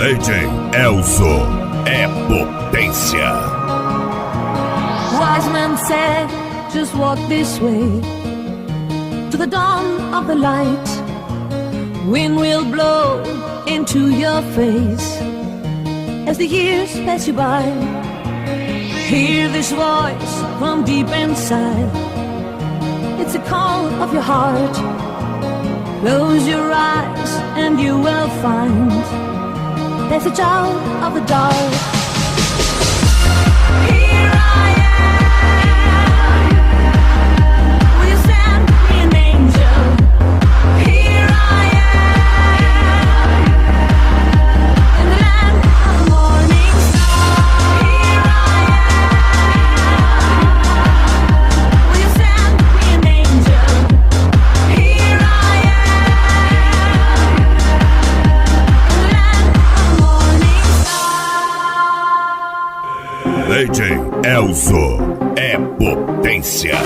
DJ Elso é potência. Wise man said, just walk this way to the dawn of the light. Wind will blow into your face as the years pass you by. Hear this voice from deep inside. It's a call of your heart. Close your eyes and you will find there's a child of the dark. Here I am. Will you send me an angel? Here I am. In the land of the morning star. Here I am. Will you send me an angel? Here I am. In the land of the morning star. DJ Elso é potência.